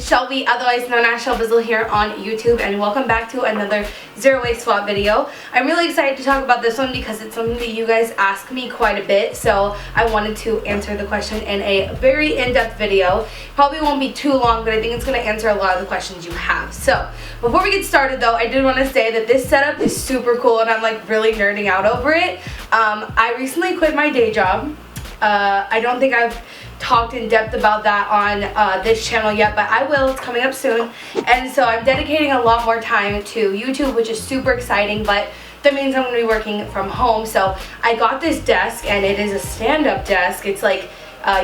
Shelby, otherwise known as Shelbizleee, here on YouTube, and welcome back to another zero waste swap video. I'm really excited to talk about this one because it's something that you guys ask me quite a bit, so I wanted to answer the question in a very in-depth video. Probably won't be too long, but I think it's going to answer a lot of the questions you have. So before we get started though, I did want to say that this setup is super cool and I'm like really nerding out over it. I recently quit my day job. I don't think I've talked in depth about that on this channel yet, but I will. It's coming up soon, and so I'm dedicating a lot more time to YouTube, which is super exciting, but that means I'm going to be working from home. So I got this desk, and it is a stand-up desk. It's like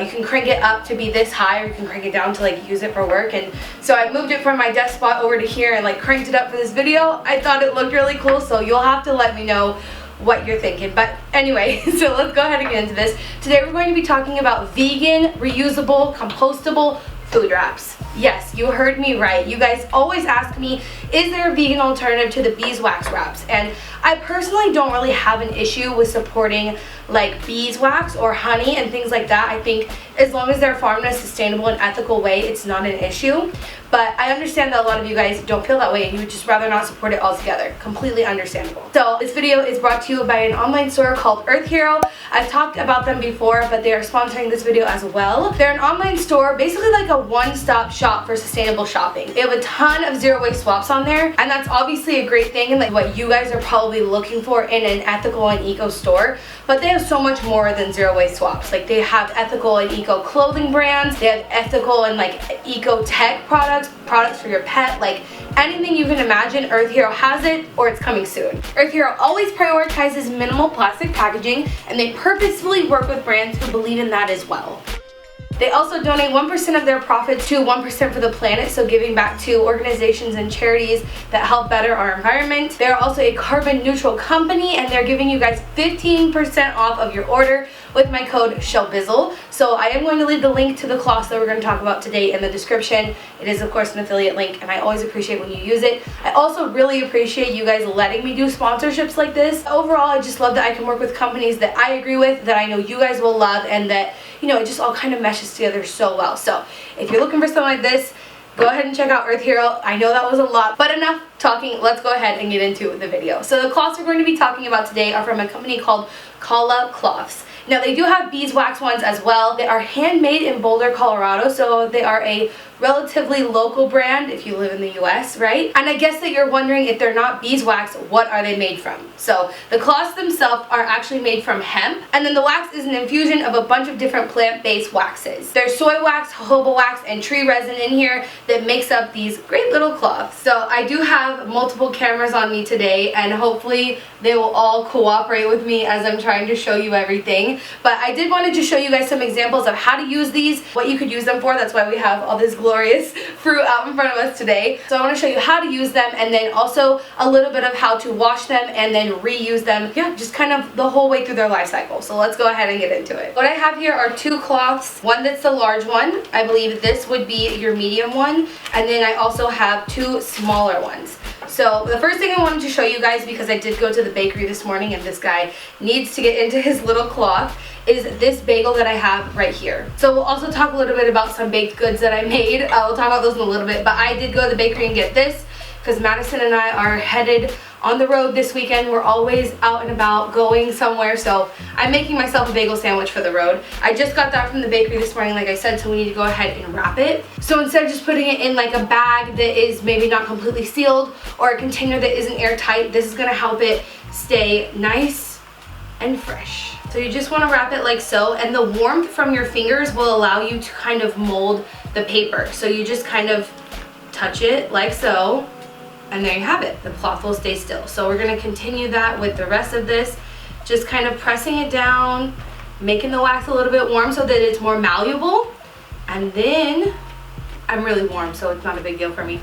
you can crank it up to be this high, or you can crank it down to like use it for work. And so I moved it from my desk spot over to here and like cranked it up for this video. I thought it looked really cool, so you'll have to let me know what you're thinking. But anyway, so let's go ahead and get into this. Today we're going to be talking about vegan, reusable, compostable food wraps. Yes, you heard me right. You guys always ask me, is there a vegan alternative to the beeswax wraps? And I personally don't really have an issue with supporting like beeswax or honey and things like that. I think as long as they're farmed in a sustainable and ethical way, it's not an issue. But I understand that a lot of you guys don't feel that way and you would just rather not support it altogether. Completely understandable. So this video is brought to you by an online store called Earth Hero. I've talked about them before, but they are sponsoring this video as well. They're an online store, basically like a one-stop shop for sustainable shopping. They have a ton of zero waste swaps on there, and that's obviously a great thing and like what you guys are probably looking for in an ethical and eco store. But they have so much more than zero waste swaps. Like they have ethical and eco clothing brands, they have ethical and like eco tech products for your pet, like anything you can imagine. Earth Hero has it, or it's coming soon. Earth Hero always prioritizes minimal plastic packaging, and they purposefully work with brands who believe in that as well. They also donate 1% of their profits to 1% for the planet, so giving back to organizations and charities that help better our environment. They're also a carbon neutral company, and they're giving you guys 15% off of your order with my code Shelbizleee. So I am going to leave the link to the cloths that we're going to talk about today in the description. It is of course an affiliate link, and I always appreciate when you use it. I also really appreciate you guys letting me do sponsorships like this. Overall, I just love that I can work with companies that I agree with, that I know you guys will love, and that, you know, it just all kind of meshes together so well. So if you're looking for something like this, go ahead and check out Earth Hero. I know that was a lot, but enough talking. Let's go ahead and get into the video. So the cloths we're going to be talking about today are from a company called Khala cloths. Now they do have beeswax ones as well. They are handmade in Boulder, Colorado, so they are a relatively local brand if you live in the US, right? And I guess that you're wondering, if they're not beeswax, what are they made from? So the cloths themselves are actually made from hemp, and then the wax is an infusion of a bunch of different plant-based waxes. There's soy wax, jojoba wax, and tree resin in here that makes up these great little cloths. So I do have multiple cameras on me today, and hopefully they will all cooperate with me as I'm trying to show you everything. But I did want to just show you guys some examples of how to use these, what you could use them for. That's why we have all this glorious fruit out in front of us today. So I want to show you how to use them, and then also a little bit of how to wash them and then reuse them. Yeah, just kind of the whole way through their life cycle. So let's go ahead and get into it. What I have here are two cloths. One that's the large one. I believe this would be your medium one. And then I also have two smaller ones. So the first thing I wanted to show you guys, because I did go to the bakery this morning and this guy needs to get into his little cloth, is this bagel that I have right here. So we'll also talk a little bit about some baked goods that I made. We'll talk about those in a little bit, but I did go to the bakery and get this because Madison and I are headed on the road this weekend. We're always out and about going somewhere, so I'm making myself a bagel sandwich for the road. I just got that from the bakery this morning, like I said, so we need to go ahead and wrap it. So instead of just putting it in like a bag that is maybe not completely sealed, or a container that isn't airtight, this is going to help it stay nice and fresh. So you just want to wrap it like so, and the warmth from your fingers will allow you to kind of mold the paper. So you just kind of touch it like so, and there you have it. The cloth will stay still. So we're going to continue that with the rest of this, just kind of pressing it down, making the wax a little bit warm so that it's more malleable. And then I'm really warm, so it's not a big deal for me.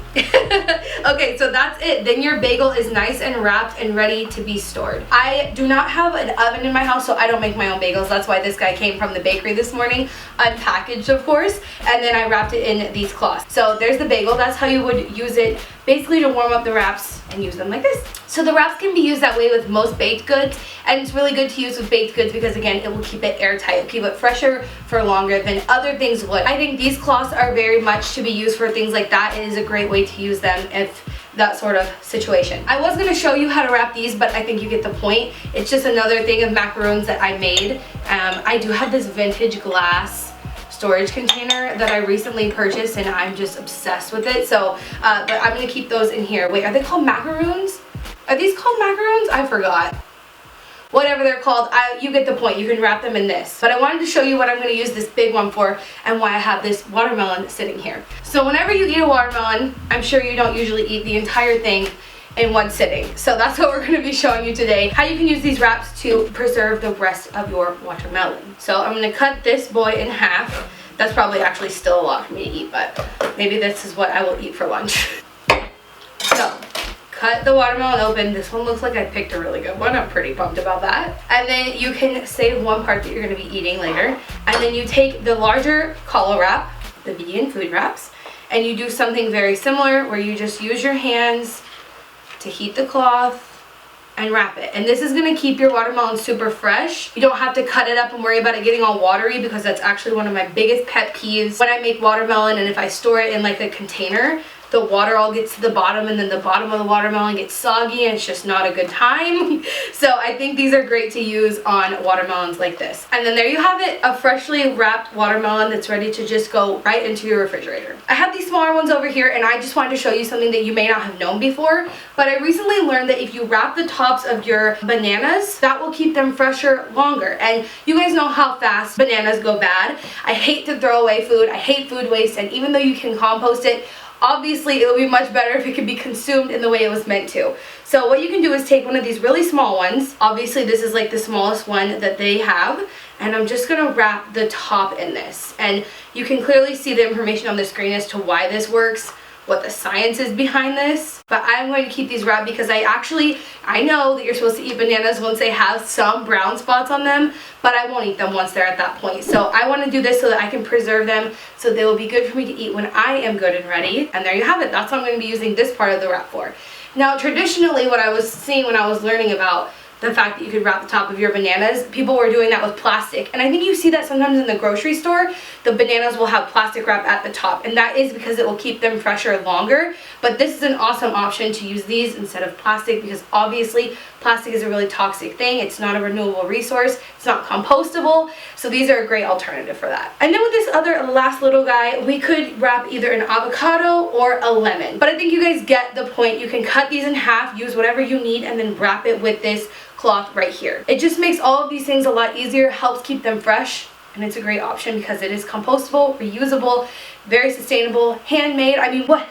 Okay, so that's it. Then your bagel is nice and wrapped and ready to be stored. I do not have an oven in my house, so I don't make my own bagels. That's why this guy came from the bakery this morning, unpackaged of course, and then I wrapped it in these cloths. So there's the bagel. That's how you would use it basically to warm up the wraps and use them like this. So the wraps can be used that way with most baked goods, and it's really good to use with baked goods because again, it will keep it airtight. It'll keep it fresher for longer than other things would. I think these cloths are very much to be used for things like that. It is a great way to use them if that sort of situation. I was gonna show you how to wrap these, but I think you get the point. It's just another thing of macaroons that I made. I do have this vintage glass storage container that I recently purchased and I'm just obsessed with it. So, but I'm gonna keep those in here. Wait, are they called macaroons? Are these called macaroons? I forgot. Whatever they're called, you get the point. You can wrap them in this. But I wanted to show you what I'm going to use this big one for and why I have this watermelon sitting here. So whenever you eat a watermelon, I'm sure you don't usually eat the entire thing in one sitting. So that's what we're going to be showing you today. How you can use these wraps to preserve the rest of your watermelon. So I'm going to cut this boy in half. That's probably actually still a lot for me to eat, but maybe this is what I will eat for lunch. So, cut the watermelon open. This one looks like I picked a really good one. I'm pretty pumped about that. And then you can save one part that you're going to be eating later. And then you take the larger Khala wrap, the vegan food wraps, and you do something very similar where you just use your hands to heat the cloth and wrap it. And this is going to keep your watermelon super fresh. You don't have to cut it up and worry about it getting all watery, because that's actually one of my biggest pet peeves when I make watermelon, and if I store it in like a container, the water all gets to the bottom and then the bottom of the watermelon gets soggy and it's just not a good time. So I think these are great to use on watermelons like this. And then there you have it, a freshly wrapped watermelon that's ready to just go right into your refrigerator. I have these smaller ones over here and I just wanted to show you something that you may not have known before, but I recently learned that if you wrap the tops of your bananas, that will keep them fresher longer. And you guys know how fast bananas go bad. I hate to throw away food, I hate food waste, and even though you can compost it, obviously it would be much better if it could be consumed in the way it was meant to. So what you can do is take one of these really small ones. Obviously this is like the smallest one that they have, and I'm just gonna wrap the top in this. And you can clearly see the information on the screen as to why this works, what the science is behind this. But I'm going to keep these wrapped because I know that you're supposed to eat bananas once they have some brown spots on them, but I won't eat them once they're at that point. So I want to do this so that I can preserve them so they will be good for me to eat when I am good and ready. And there you have it. That's what I'm going to be using this part of the wrap for. Now traditionally, what I was seeing when I was learning about the fact that you could wrap the top of your bananas, people were doing that with plastic. And I think you see that sometimes in the grocery store. The bananas will have plastic wrap at the top, and that is because it will keep them fresher longer. But this is an awesome option to use these instead of plastic, because obviously plastic is a really toxic thing. It's not a renewable resource. It's not compostable. So these are a great alternative for that. And then with this other last little guy, we could wrap either an avocado or a lemon. But I think you guys get the point. You can cut these in half, use whatever you need, and then wrap it with this cloth right here. It just makes all of these things a lot easier, helps keep them fresh, and it's a great option because it is compostable, reusable, very sustainable, handmade. I mean, what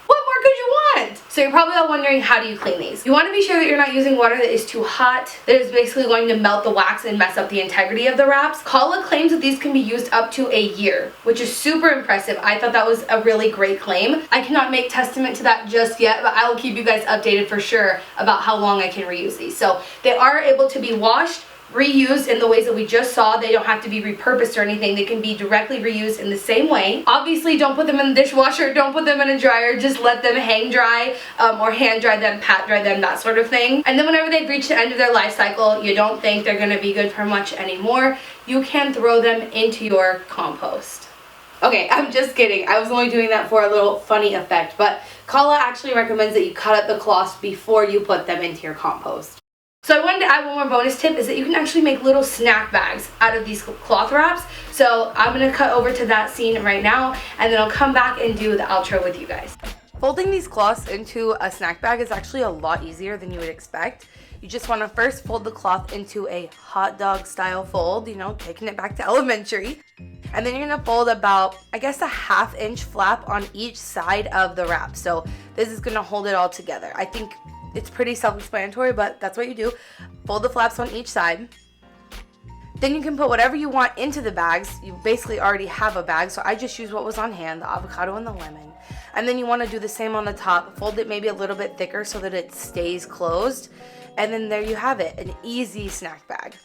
more could you want? So you're probably all wondering, how do you clean these? You want to be sure that you're not using water that is too hot, that is basically going to melt the wax and mess up the integrity of the wraps. Khala claims that these can be used up to a year, which is super impressive. I thought that was a really great claim. I cannot make testament to that just yet, but I will keep you guys updated for sure about how long I can reuse these. So they are able to be washed, reused in the ways that we just saw. They don't have to be repurposed or anything. They can be directly reused in the same way. Obviously, don't put them in the dishwasher, don't put them in a dryer, just let them hang dry, or hand dry them, pat dry them, that sort of thing. And then whenever they've reached the end of their life cycle, you don't think they're going to be good for much anymore, you can throw them into your compost. Okay, I'm just kidding. I was only doing that for a little funny effect, but Khala actually recommends that you cut up the cloths before you put them into your compost. So I wanted to add one more bonus tip, is that you can actually make little snack bags out of these cloth wraps. So I'm going to cut over to that scene right now, and then I'll come back and do the outro with you guys. Folding these cloths into a snack bag is actually a lot easier than you would expect. You just want to first fold the cloth into a hot dog style fold, you know, taking it back to elementary. And then you're going to fold about, I guess, a 1/2 inch flap on each side of the wrap. So this is going to hold it all together. I think it's pretty self-explanatory, but that's what you do. Fold the flaps on each side. Then you can put whatever you want into the bags. You basically already have a bag, so I just use what was on hand, the avocado and the lemon. And then you want to do the same on the top. Fold it maybe a little bit thicker so that it stays closed. And then there you have it, an easy snack bag.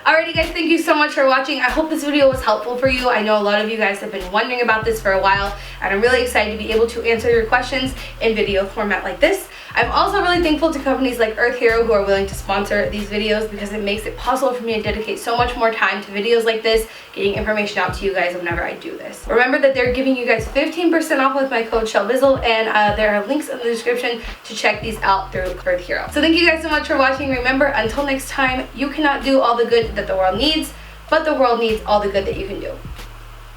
Alrighty guys, thank you so much for watching. I hope this video was helpful for you. I know a lot of you guys have been wondering about this for a while, and I'm really excited to be able to answer your questions in video format like this. I'm also really thankful to companies like Earth Hero who are willing to sponsor these videos because it makes it possible for me to dedicate so much more time to videos like this, getting information out to you guys whenever I do this. Remember that they're giving you guys 15% off with my code Shelbizleee, and there are links in the description to check these out through Earth Hero. So thank you guys so much for watching. Remember, until next time, you cannot do all the good that the world needs, but the world needs all the good that you can do.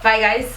Bye guys.